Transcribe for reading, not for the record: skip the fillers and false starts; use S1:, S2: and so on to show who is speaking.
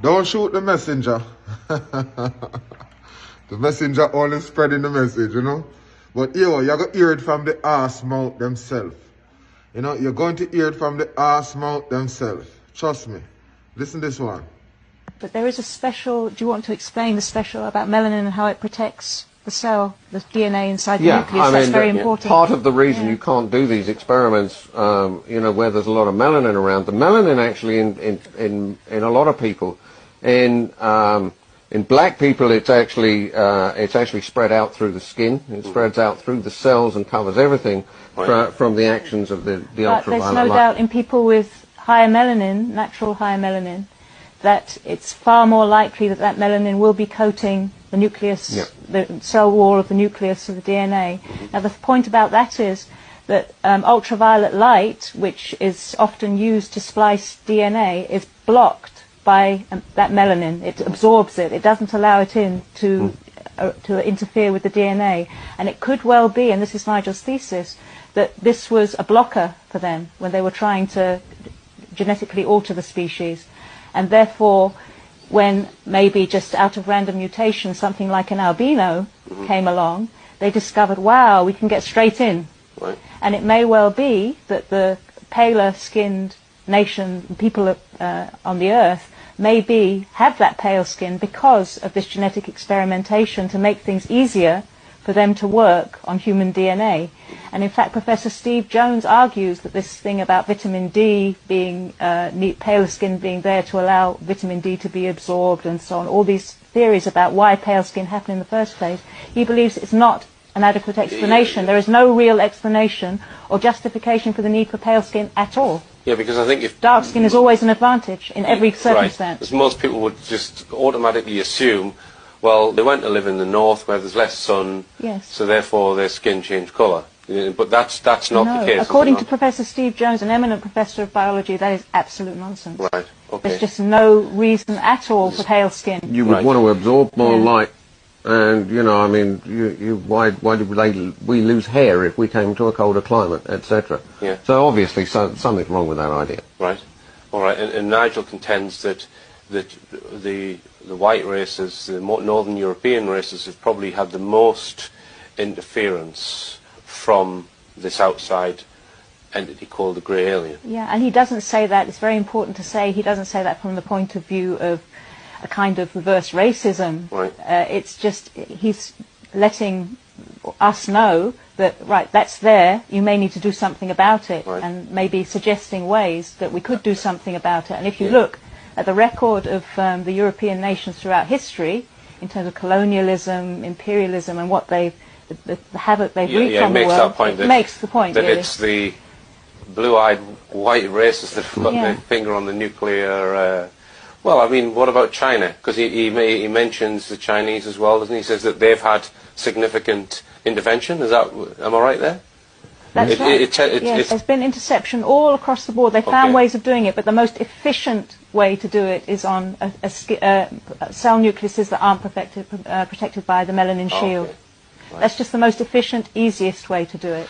S1: Don't shoot the messenger. The messenger only spreading the message, you know. But you're going to hear it from the arse mouth themselves. You know, you're going to hear it from the arse mouth themselves. Trust me. Listen to this one.
S2: But there is a special, do you want to explain the special about melanin and how it protects the cell, the DNA inside the nucleus? That's very important.
S3: Part of the reason you can't do these experiments, you know, where there's a lot of melanin around, the melanin actually in a lot of people, in black people, it's actually spread out through the skin. It spreads out through the cells and covers everything from the actions of the ultraviolet light.
S2: There's no doubt in people with higher melanin, natural higher melanin, that it's far more likely that that melanin will be coating the nucleus, the cell wall of the nucleus of the DNA. Now the point about that is that ultraviolet light, which is often used to splice DNA, is blocked by that melanin. It absorbs it. It doesn't allow it in to interfere with the DNA. And it could well be, and this is Nigel's thesis, that this was a blocker for them when they were trying to genetically alter the species. And therefore, when maybe just out of random mutation something like an albino came along, they discovered, wow, we can get straight in.
S4: Right.
S2: And it may well be that the paler skinned nation, people on the earth, maybe have that pale skin because of this genetic experimentation to make things easier for them to work on human DNA. And in fact, Professor Steve Jones argues that this thing about vitamin D being, paler skin being there to allow vitamin D to be absorbed and so on, all these theories about why pale skin happened in the first place, he believes it's not an adequate explanation. There is no real explanation or justification for the need for pale skin at all.
S4: Yeah, because I think if
S2: dark skin is always an advantage in every circumstance.
S4: Right. Because most people would just automatically assume, well, they went to live in the north where there's less sun, so therefore their skin changed colour. But that's not the case.
S2: According to Professor Steve Jones, an eminent professor of biology, that is absolute nonsense.
S4: Right. Okay.
S2: There's just no reason at all for pale skin.
S3: You would want to absorb more light. And, you know, I mean, why did we lose hair if we came to a colder climate, etc.?
S4: Yeah.
S3: So obviously something's wrong with that idea.
S4: Right. All right. And Nigel contends that the white races, the northern European races, have probably had the most interference from this outside entity called the grey alien.
S2: Yeah, and he doesn't say that. It's very important to say he doesn't say that from the point of view of a kind of reverse racism.
S4: Right.
S2: It's just he's letting us know that, right, that's there, you may need to do something about it, and maybe suggesting ways that we could do something about it. And if you look at the record of the European nations throughout history, in terms of colonialism, imperialism, and what the havoc they've wreaked on the world, it makes the point
S4: that
S2: really.
S4: It's the blue-eyed white races that have got their finger on the nuclear... well, I mean, what about China? Because he mentions the Chinese as well, doesn't he? He says that they've had significant intervention. Am I right there?
S2: That's right. Yes, there's been interception all across the board. They found ways of doing it, but the most efficient way to do it is on cell nucleuses that aren't protected by the melanin shield.
S4: Right.
S2: That's just the most efficient, easiest way to do it.